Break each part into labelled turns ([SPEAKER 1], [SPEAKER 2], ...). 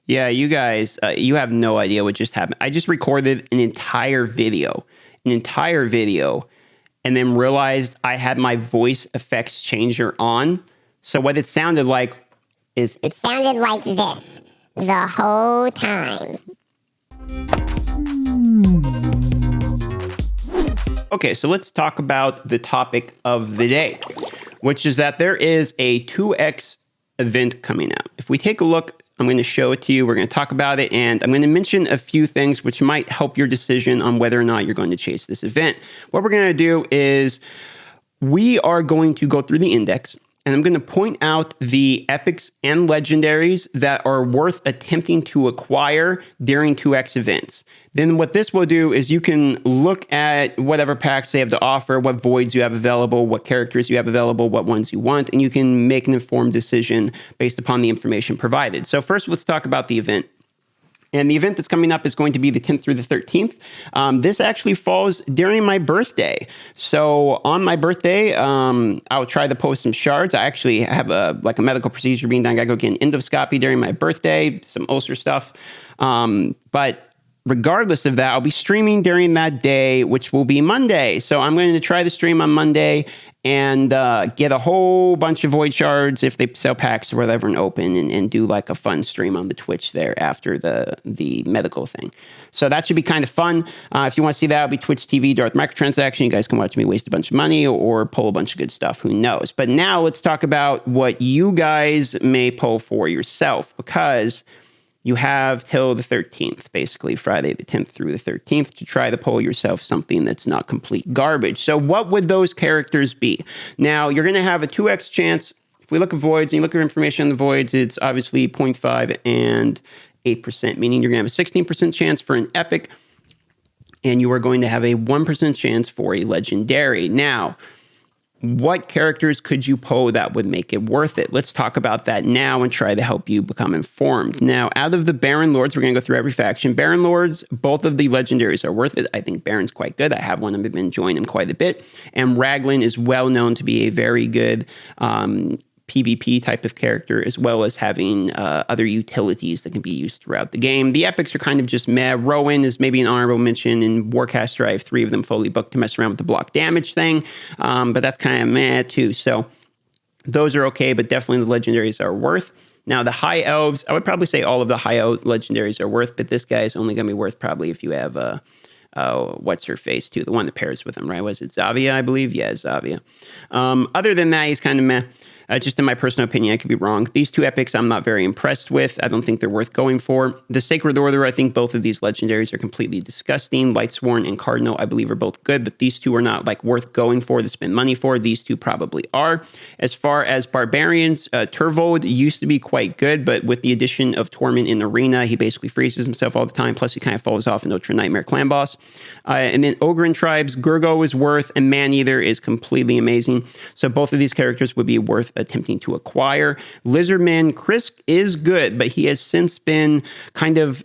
[SPEAKER 1] Yeah, you guys, you have no idea what just happened. I just recorded an entire video, and then realized I had my voice effects changer on. So what it sounded like is
[SPEAKER 2] It sounded like this the whole time.
[SPEAKER 1] okay, so let's talk about the topic of the day, which is that there is a 2x event coming out. If we take a look, I'm going to show it to you. We're going to talk about it, and I'm going to mention a few things which might help your decision on whether or not you're going to chase this event. What we're going to do is we are going to go through the index, and I'm going to point out the epics and legendaries that are worth attempting to acquire during 2x events. Then what this will do is you can look at whatever packs they have to offer, what voids you have available, what characters you have available, what ones you want, and you can make an informed decision based upon the information provided. So first, let's talk about the event. And the event that's coming up is going to be the 10th through the 13th. This actually falls during my birthday. So on my birthday, I'll try to post some shards. I actually have a medical procedure being done. I got to go get an endoscopy during my birthday, some ulcer stuff. But regardless of that, I'll be streaming during that day, which will be Monday. So I'm going to try to stream on Monday and get a whole bunch of void shards if they sell packs or whatever and open and do like a fun stream on the Twitch there after the medical thing. So that should be kind of fun. If you want to see that, it'll be Twitch TV, Darth Microtransaction. You guys can watch me waste a bunch of money or pull a bunch of good stuff. Who knows? But now let's talk about what you guys may pull for yourself, because you have till the 13th, basically Friday the 10th through the 13th, to try to pull yourself something that's not complete garbage. So what would those characters be? Now, you're going to have a 2x chance. If we look at voids and you look at information on the voids, it's obviously 0.5 and 8%, meaning you're going to have a 16% chance for an epic, and you are going to have a 1% chance for a legendary. Now, what characters could you pull that would make it worth it? Let's talk about that now and try to help you become informed. Now, out of the Baron Lords, we're going to go through every faction. Baron Lords, both of the legendaries are worth it. I think Baron's quite good. I have one. I've been enjoying him quite a bit. And Raglan is well known to be a very good PvP type of character, as well as having other utilities that can be used throughout the game. The epics are kind of just meh. Rowan is maybe an honorable mention. In Warcaster, I have 3 of them fully booked to mess around with the block damage thing, but that's kind of meh too. So those are okay, but definitely the legendaries are worth. Now, the high elves, I would probably say all of the high elf legendaries are worth, but this guy is only going to be worth probably if you have what's her face too, the one that pairs with him, right? Was it Zavia, I believe? Yeah, Zavia. Other than that, he's kind of meh. Just in my personal opinion, I could be wrong. These 2 epics I'm not very impressed with. I don't think they're worth going for. The Sacred Order, I think both of these legendaries are completely disgusting. Lightsworn and Cardinal, I believe, are both good, but these 2 are not like worth going for to spend money for. These 2 probably are. As far as Barbarians, Turvold used to be quite good, but with the addition of Torment in Arena, he basically freezes himself all the time, plus he kind of falls off in Ultra Nightmare Clan Boss. And then Ogre and Tribes, Gurgo is worth, and Maneater is completely amazing. So both of these characters would be worth attempting to acquire. Lizardman Krisk is good, but he has since been kind of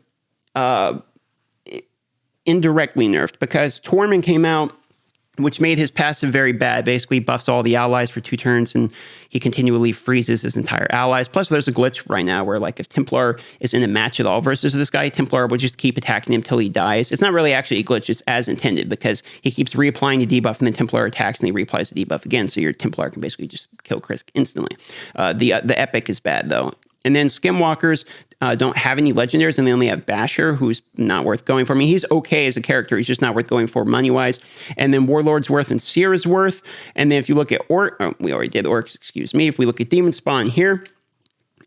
[SPEAKER 1] indirectly nerfed because Torment came out, which made his passive very bad. Basically buffs all the allies for 2 turns, and he continually freezes his entire allies. Plus, there's a glitch right now where, like, if Templar is in a match at all versus this guy, Templar will just keep attacking him till he dies. It's not really actually a glitch. It's as intended because he keeps reapplying the debuff, and then Templar attacks, and he reapplies the debuff again, so your Templar can basically just kill Krisk instantly. The epic is bad, though. And then Skinwalkers don't have any legendaries, and they only have Basher, who's not worth going for. I mean, he's okay as a character. He's just not worth going for money-wise. And then Warlord's worth and Seer is worth. And then if you look at we already did Orcs, excuse me. If we look at Demon Spawn here,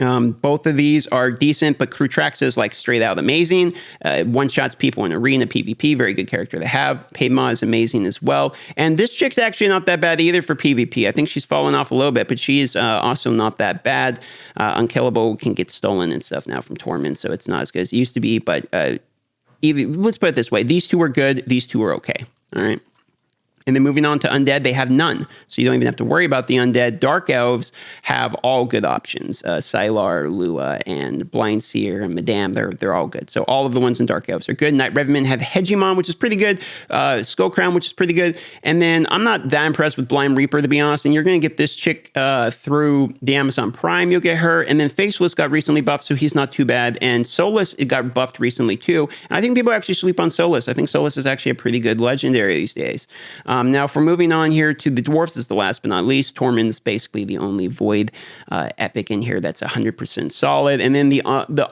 [SPEAKER 1] both of these are decent, but Crutrax is like straight out amazing. One-shots people in Arena PvP, very good character to have. Paidma is amazing as well. And this chick's actually not that bad either for PvP. I think she's fallen off a little bit, but she is also not that bad. Unkillable can get stolen and stuff now from Torment, so it's not as good as it used to be. But let's put it this way. These 2 are good. These 2 are okay. All right. And then moving on to undead, they have none. So you don't even have to worry about the undead. Dark elves have all good options. Sylar, Lua, and Blind Seer, and Madame, they're all good. So all of the ones in Dark Elves are good. Night Revenant have Hegemon, which is pretty good. Skull Crown, which is pretty good. And then I'm not that impressed with Blind Reaper, to be honest. And you're going to get this chick through the Amazon Prime. You'll get her. And then Faceless got recently buffed, so he's not too bad. And Solus, it got buffed recently too. And I think people actually sleep on Solus. I think Solus is actually a pretty good legendary these days. Now, if we're moving on here to the dwarfs, is the last but not least. Tormund's basically the only void epic in here that's 100% solid. And then the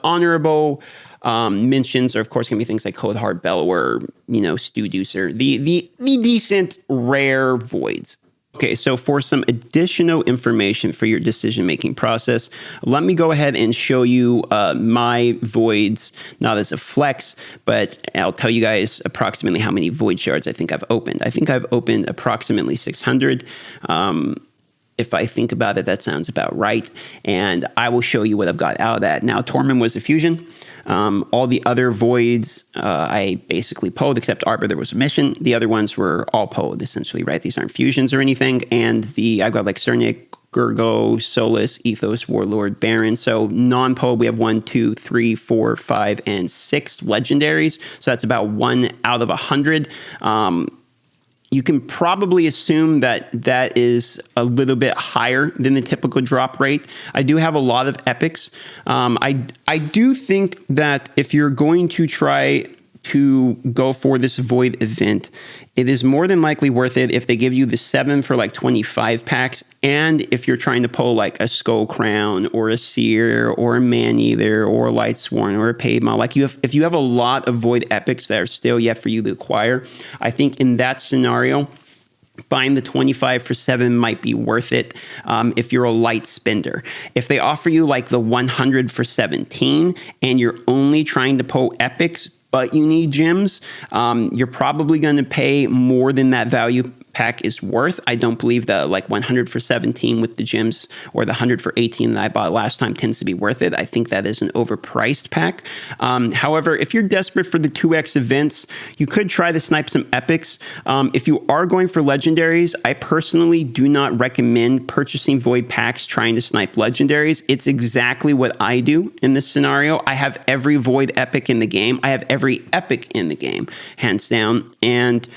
[SPEAKER 1] honorable mentions are, of course, going to be things like Cold Heart Bellower, Stu Deucer, the decent rare voids. Okay, so for some additional information for your decision-making process, let me go ahead and show you my voids, not as a flex, but I'll tell you guys approximately how many void shards I think I've opened. I think I've opened approximately 600. If I think about it, that sounds about right. And I will show you what I've got out of that. Now, Tormund was a fusion. All the other voids I basically pulled, except Arbor, there was a mission. The other ones were all pulled, essentially, right? These aren't fusions or anything. And I've got like Cernic, Gurgo, Solus, Ethos, Warlord, Baron. So non-pulled, we have 1, 2, 3, 4, 5, and 6 legendaries. So that's about 1 out of 100. You can probably assume that that is a little bit higher than the typical drop rate. I do have a lot of epics. I do think that if you're going to try to go for this void event, it is more than likely worth it if they give you the 7 for like 25 packs, and if you're trying to pull like a Skull Crown or a Seer or a Man-Eater or a Lightsworn or a Paidmaw, if you have a lot of void epics that are still yet for you to acquire, I think in that scenario, buying the 25 for 7 might be worth it if you're a light spender. If they offer you like the 100 for 17 and you're only trying to pull epics, but you need gems, you're probably going to pay more than that value pack is worth. I don't believe the like 100 for 17 with the gems or the 100 for 18 that I bought last time tends to be worth it. I think that is an overpriced pack. However, if you're desperate for the 2x events, you could try to snipe some epics. If you are going for legendaries, I personally do not recommend purchasing void packs trying to snipe legendaries. It's exactly what I do in this scenario. I have every void epic in the game. I have every epic in the game, hands down. And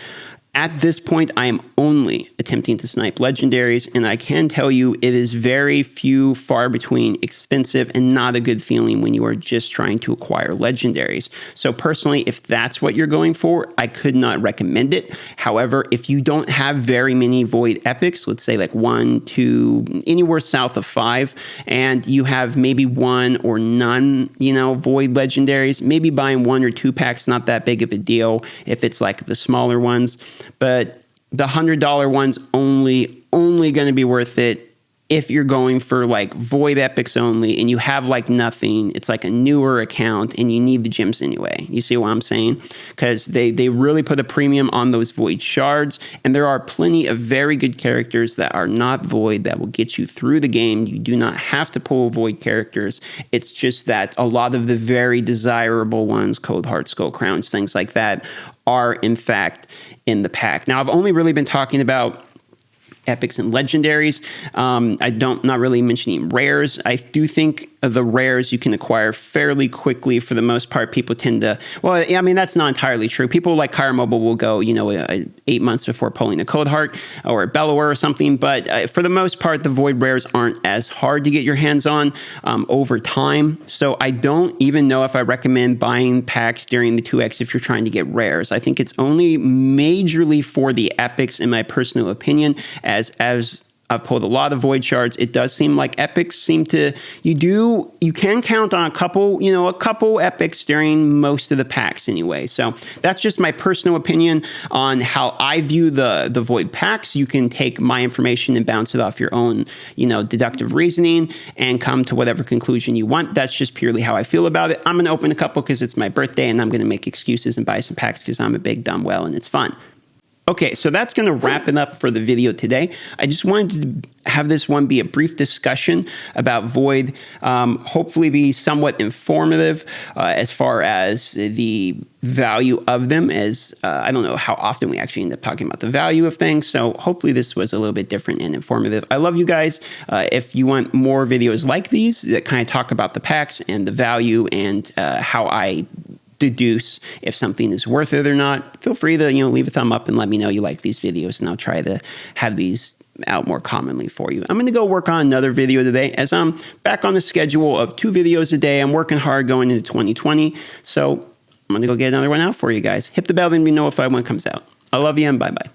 [SPEAKER 1] at this point, I am only attempting to snipe legendaries, and I can tell you it is very few, far between, expensive, and not a good feeling when you are just trying to acquire legendaries. So personally, if that's what you're going for, I could not recommend it. However, if you don't have very many void epics, let's say like 1, 2, anywhere south of 5, and you have maybe 1 or none, void legendaries, maybe buying 1 or 2 packs, not that big of a deal if it's like the smaller ones. But the $100 one's only going to be worth it if you're going for like void epics only and you have like nothing. It's like a newer account and you need the gems anyway. You see what I'm saying? Because they really put a premium on those void shards, and there are plenty of very good characters that are not void that will get you through the game. You do not have to pull void characters. It's just that a lot of the very desirable ones, Cold Heart, Skull Crowns, things like that, are in fact in the pack. Now, I've only really been talking about epics and legendaries. Not really mentioning rares. I do think the rares you can acquire fairly quickly for the most part. People tend to, that's not entirely true. People like Kyra Mobile will go, 8 months before pulling a Cold Heart or a Bellower or something. But for the most part, the void rares aren't as hard to get your hands on over time. So I don't even know if I recommend buying packs during the 2X if you're trying to get rares. I think it's only majorly for the epics, in my personal opinion, as I've pulled a lot of void shards. It does seem like epics seem to, you can count on a couple epics during most of the packs anyway. So that's just my personal opinion on how I view the void packs. You can take my information and bounce it off your own, deductive reasoning and come to whatever conclusion you want. That's just purely how I feel about it. I'm going to open a couple because it's my birthday and I'm going to make excuses and buy some packs because I'm a big dumb well and it's fun. Okay, so that's going to wrap it up for the video today. I just wanted to have this one be a brief discussion about Void, hopefully be somewhat informative as far as the value of them, as I don't know how often we actually end up talking about the value of things, so hopefully this was a little bit different and informative. I love you guys. If you want more videos like these that kind of talk about the packs and the value and how I deduce if something is worth it or not, feel free to leave a thumb up and let me know you like these videos, and I'll try to have these out more commonly for you. I'm going to go work on another video today as I'm back on the schedule of 2 videos a day. I'm working hard going into 2020, so I'm going to go get another one out for you guys. Hit the bell and be notified when it comes out. I love you and bye-bye.